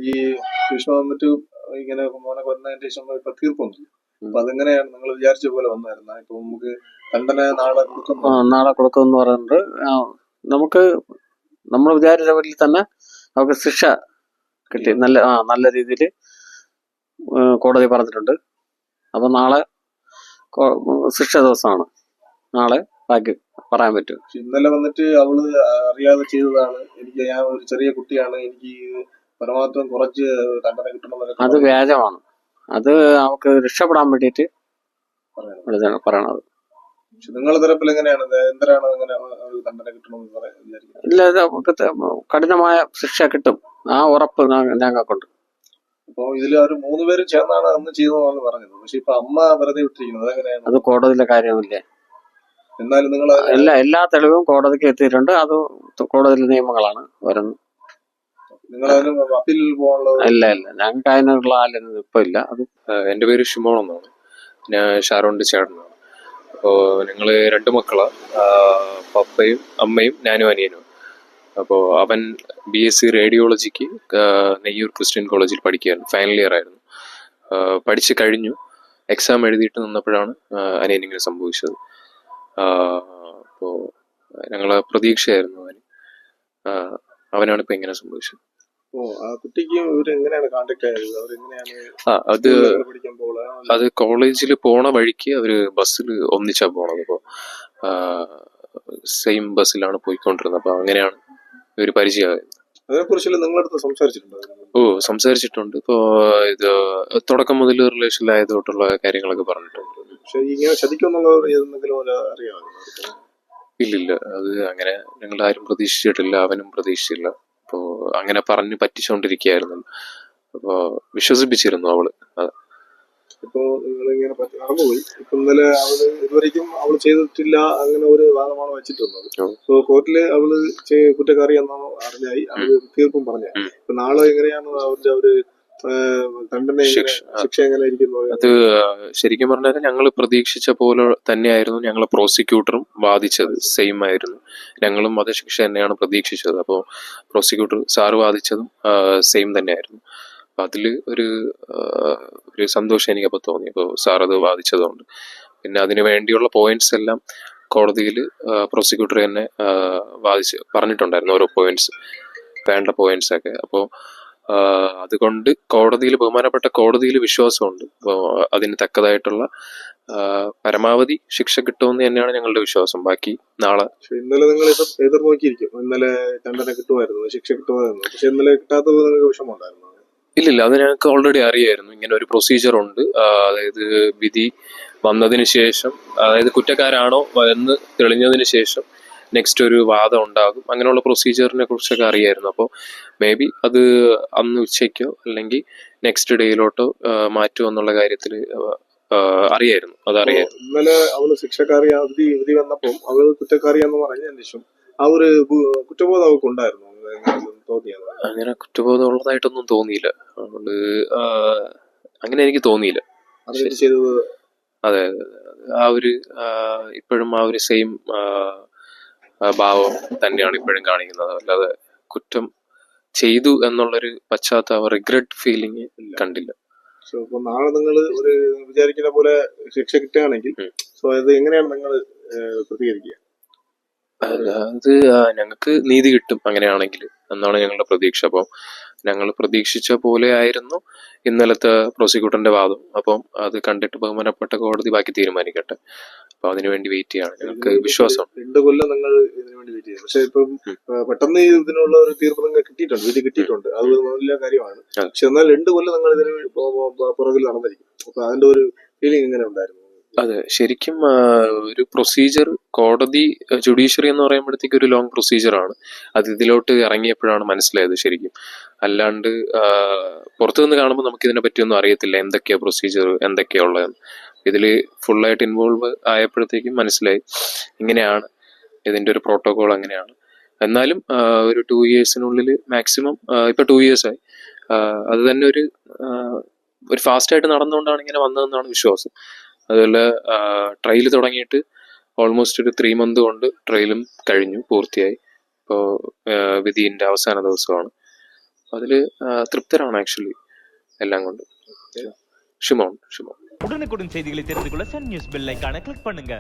ഈ ഭീഷ്മ വന്നിട്ട് ഇങ്ങനെ മോനെ കൊന്നതിന് ശേഷം ഇപ്പൊ തീർപ്പൊന്നും. അപ്പൊ അതെങ്ങനെയാണ് നിങ്ങൾ വിചാരിച്ച പോലെ വന്നായിരുന്ന? ഇപ്പൊ നമുക്ക് ദണ്ഡന നാളെ കൊടുക്കുന്നു. നാളെ കൊടുക്കുമെന്ന് പറയുന്നത് നമുക്ക് നമ്മൾ വിചാരിച്ച വീട്ടിൽ തന്നെ നമുക്ക് ശിക്ഷ കിട്ടി. നല്ല രീതിയിൽ കോടതി പറഞ്ഞിട്ടുണ്ട്. അപ്പൊ നാളെ ശിക്ഷ ദിവസമാണ്. നാളെ ബാക്കി പറയാൻ പറ്റും. ഇന്നലെ വന്നിട്ട് അവള് അറിയാതെ ചെയ്തതാണ്, എനിക്ക് ഞാൻ ഒരു ചെറിയ കുട്ടിയാണ്, എനിക്ക് പരമാവധി കുറച്ച് ദണ്ഡന കിട്ടണമെന്നൊക്കെ. അത് വ്യാജമാണ്. അത് അവർക്ക് രക്ഷപ്പെടാൻ വേണ്ടിയിട്ട് പറയണത്. നിങ്ങളുടെ തരപ്പിൽ എങ്ങനെയാണ്, എന്തിനാണ് അങ്ങനെ ദണ്ഡന കിട്ടണമെന്ന് വിചാരിക്കുന്നത്? ഇല്ല, കഠിനമായ ശിക്ഷ കിട്ടും, ആ ഉറപ്പ് ഞങ്ങൾക്കുണ്ട്. അപ്പൊ ഇതിൽ അവർ 3 പേരും ചേർന്നാണ് അന്ന് ചെയ്തതെന്നാണ് പറഞ്ഞത്. പക്ഷെ ഇപ്പൊ അമ്മ വെറുതെ വിട്ടിരിക്കുന്നത് എങ്ങനെയാണ്? അത് കോടതിയിലെ കാര്യമില്ലേ. എന്നാലും നിങ്ങൾ എല്ലാ തെളിവും കോടതിക്ക് എത്തിയിട്ടുണ്ട്. അത് കോടതിയിലെ നിയമങ്ങളാണ് വരുന്നത്. നിങ്ങൾ അതിന് അപ്പീലിൽ പോകാനുള്ള? ഇല്ല, ഞങ്ങൾക്ക് അതിനുള്ള ആലൊന്നും ഇപ്പൊ ഇല്ല. അത് എന്റെ പേര് ഷിമോൺ എന്നാണ്. ഞാൻ ഷാരോണിന്റെ ചേട്ടനാണ്. അപ്പോൾ ഞങ്ങള് 2 മക്കളാ, പപ്പയും അമ്മയും ഞാനും അനിയനും. അപ്പോൾ അവൻ BSc റേഡിയോളജിക്ക് നെയ്യൂർ ക്രിസ്ത്യൻ കോളേജിൽ പഠിക്കുകയായിരുന്നു. ഫൈനൽ ഇയർ ആയിരുന്നു. പഠിച്ചു കഴിഞ്ഞു. എക്സാം എഴുതിയിട്ട് നിന്നപ്പോഴാണ് അനിയനിങ്ങനെ സംഭവിച്ചത്. അപ്പോൾ ഞങ്ങളെ പ്രതീക്ഷയായിരുന്നു അവനാണ് ഇപ്പൊ ഇങ്ങനെ സംഭവിച്ചത്. അത് കോളേജിൽ പോണ വഴിക്ക് അവര് ബസ്സിൽ ഒന്നിച്ചാ പോണത്. അപ്പൊ സെയിം ബസ്സിലാണ് പോയിക്കൊണ്ടിരുന്നത്. അപ്പൊ അങ്ങനെയാണ് ഒരു പരിചയമായത്. സംസാരിച്ചിട്ടുണ്ട്. ഇപ്പോ ഇത് തുടക്കം മുതൽ റിലേഷനിലായത് തൊട്ടുള്ള കാര്യങ്ങളൊക്കെ പറഞ്ഞിട്ടുണ്ട്. ഇല്ലില്ല, അത് അങ്ങനെ ഞങ്ങൾ ആരും പ്രതീക്ഷിച്ചിട്ടില്ല, അവനും പ്രതീക്ഷിച്ചില്ല. അപ്പോ അങ്ങനെ പറഞ്ഞ് പറ്റിച്ചോണ്ടിരിക്കുകയായിരുന്നു. അപ്പോ വിശ്വസിപ്പിച്ചിരുന്നു അവള്. ഇപ്പൊ നിങ്ങളിങ്ങനെ നടന്നുപോയി. ഇപ്പൊ ഇന്നലെ അവള് ഇതുവരെയ്ക്കും അവള് ചെയ്തിട്ടില്ല അങ്ങനെ ഒരു വാദമാണ് വെച്ചിട്ടുള്ളത്. സോ കോർട്ടില് അവള് കുറ്റക്കാരിയെന്നാണോ അറിഞ്ഞായി, അവര് തീർപ്പും പറഞ്ഞായി. ഇപ്പൊ നാളെ എങ്ങനെയാണ് അവരുടെ ഒരു ദണ്ഡന, ശിക്ഷ എങ്ങനെ ഇരിക്കുന്നു? അത് ശരിക്കും പറഞ്ഞാൽ ഞങ്ങൾ പ്രതീക്ഷിച്ച പോലെ തന്നെയായിരുന്നു ഞങ്ങളെ പ്രോസിക്യൂട്ടറും വാദിച്ചത്. സെയിം ആയിരുന്നു. ഞങ്ങളും വധശിക്ഷ തന്നെയാണ് പ്രതീക്ഷിച്ചത്. അപ്പോൾ പ്രോസിക്യൂട്ടർ സാറ് വാദിച്ചതും സെയിം തന്നെയായിരുന്നു. അപ്പൊ അതില് ഒരു സന്തോഷം എനിക്കപ്പോൾ തോന്നി. അപ്പോൾ സാർ അത് വാദിച്ചതുകൊണ്ട്. പിന്നെ അതിനു വേണ്ടിയുള്ള പോയിന്റ്സ് എല്ലാം കോടതിയിൽ പ്രോസിക്യൂട്ടർ തന്നെ പറഞ്ഞിട്ടുണ്ടായിരുന്നു, ഓരോ പോയിന്റ്സ്, വേണ്ട പോയിന്റ്സ് ഒക്കെ. അപ്പോൾ അതുകൊണ്ട് കോടതിയിൽ, ബഹുമാനപ്പെട്ട കോടതിയിൽ വിശ്വാസമുണ്ട്. അപ്പോൾ അതിന് തക്കതായിട്ടുള്ള പരമാവധി ശിക്ഷ കിട്ടുമെന്ന് തന്നെയാണ് ഞങ്ങളുടെ വിശ്വാസം. ബാക്കി നാളെ. ഇന്നലെ നിങ്ങൾ എതിർനോക്കിയിരിക്കും, ഇന്നലെ ദണ്ഡന കിട്ടുമായിരുന്നു, ശിക്ഷ കിട്ടുമായിരുന്നു. പക്ഷെ ഇന്നലെ കിട്ടാത്തത് നിങ്ങൾക്ക് വിഷമമുണ്ടായിരുന്നു? ഇല്ലില്ല, അത് ഞങ്ങൾക്ക് ഓൾറെഡി അറിയായിരുന്നു. ഇങ്ങനെ ഒരു പ്രൊസീജിയർ ഉണ്ട്. അതായത് വിധി വന്നതിന് ശേഷം, അതായത് കുറ്റക്കാരാണോ എന്ന് തെളിഞ്ഞതിന് ശേഷം നെക്സ്റ്റ് ഒരു വാദം ഉണ്ടാകും. അങ്ങനെയുള്ള പ്രൊസീജിയറിനെ കുറിച്ചൊക്കെ അറിയായിരുന്നു. അപ്പോൾ മേ ബി അത് അന്ന് ഉച്ചയ്ക്കോ അല്ലെങ്കിൽ നെക്സ്റ്റ് ഡേയിലോട്ടോ മാറ്റുമെന്നുള്ള കാര്യത്തിൽ അറിയായിരുന്നു. അതറിയായിരുന്നു. ഇന്നലെ അവള് ശിക്ഷക്കാരി വിധി വന്നപ്പോൾ അവള് കുറ്റക്കാരിയാന്ന് പറഞ്ഞതിന് ശേഷം ആ ഒരു കുറ്റബോധം അവൾക്ക് ഉണ്ടായിരുന്നു, തോന്നിയത്? അങ്ങനെ കുറ്റബോധം ഉള്ളതായിട്ടൊന്നും തോന്നിയില്ല. അതുകൊണ്ട് അങ്ങനെ എനിക്ക് തോന്നിയില്ല. അതെ, ആ ഒരു ഇപ്പോഴും ആ ഒരു സെയിം ഭാവം തന്നെയാണ് ഇപ്പോഴും കാണിക്കുന്നത്. അല്ലാതെ കുറ്റം ചെയ്തു എന്നുള്ളൊരു പശ്ചാത്താപ റിഗ്രറ്റ് ഫീലിംഗ് കണ്ടില്ല. സോ ഇപ്പൊ നാളെ നിങ്ങൾ ഒരു വിചാരിക്കുന്ന പോലെ ശിക്ഷ കിട്ടുകയാണെങ്കിൽ സോ അത് എങ്ങനെയാണ് നിങ്ങൾ പ്രതികരിക്കുക? അത് ഞങ്ങൾക്ക് നീതി കിട്ടും അങ്ങനെയാണെങ്കിൽ എന്നാണ് ഞങ്ങളുടെ പ്രതീക്ഷ. അപ്പം ഞങ്ങൾ പ്രതീക്ഷിച്ച പോലെ ആയിരുന്നു ഇന്നലത്തെ പ്രോസിക്യൂട്ടറിന്റെ വാദം. അപ്പം അത് കണ്ടിട്ട് ബഹുമാനപ്പെട്ട കോടതി ബാക്കി തീരുമാനിക്കട്ടെ. അപ്പൊ അതിനുവേണ്ടി വെയിറ്റ് ചെയ്യാണ്. ഞങ്ങൾക്ക് വിശ്വാസം. 2 കൊല്ലം നിങ്ങൾ ഇതിനു വേണ്ടി വെയിറ്റ് ചെയ്തു. പക്ഷെ ഇപ്പം പെട്ടെന്ന് ഇതിനുള്ള ഒരു തീർപ്പ് നിങ്ങൾ കിട്ടിയിട്ടുണ്ട്, വിധി കിട്ടിയിട്ടുണ്ട്. അത് നല്ല കാര്യമാണ്. പക്ഷെ എന്നാൽ 2 കൊല്ലം നിങ്ങൾ ഇതിന് പുറകിൽ നടന്നിരിക്കും. അപ്പൊ അതിന്റെ ഒരു ഫീലിംഗ് എങ്ങനെ ഉണ്ടായിരുന്നു? അതെ, ശരിക്കും ഒരു പ്രൊസീജിയർ, കോടതി ജുഡീഷ്യറി എന്ന് പറയുമ്പോഴത്തേക്ക് ഒരു ലോങ് പ്രൊസീജിയറാണ്. അത് ഇതിലോട്ട് ഇറങ്ങിയപ്പോഴാണ് മനസ്സിലായത് ശരിക്കും. അല്ലാണ്ട് പുറത്തു നിന്ന് കാണുമ്പോൾ നമുക്ക് ഇതിനെ പറ്റിയൊന്നും അറിയത്തില്ല, എന്തൊക്കെയാ പ്രൊസീജിയർ, എന്തൊക്കെയാ ഉള്ളതെന്ന്. ഇതില് ഫുള്ളായിട്ട് ഇൻവോൾവ് ആയപ്പോഴത്തേക്കും മനസ്സിലായി ഇങ്ങനെയാണ് ഇതിന്റെ ഒരു പ്രോട്ടോകോൾ, അങ്ങനെയാണ്. എന്നാലും ഒരു 2 ഇയേഴ്സിനുള്ളിൽ മാക്സിമം, ഇപ്പൊ 2 ഇയേഴ്സായി, അത് തന്നെ ഒരു ഫാസ്റ്റായിട്ട് നടന്നുകൊണ്ടാണ് ഇങ്ങനെ വന്നതെന്നാണ് വിശ്വാസം. അതുപോലെ ട്രയൽ തുടങ്ങിയിട്ട് ഓൾമോസ്റ്റ് ഒരു 3 മന്ത് കൊണ്ട് ട്രയലും കഴിഞ്ഞു, പൂർത്തിയായി. ഇപ്പോൾ വിധിന്റെ അവസാന ദിവസമാണ്. അതിൽ തൃപ്തരാണ് ആക്ച്വലി എല്ലാം കൊണ്ട്. ഷിമോൺ. உடனுக்குடன் செய்திகளை தெரிந்து கொள்ள சன் நியூஸ் பெல் ஐகானை கிளிக் பண்ணுங்க.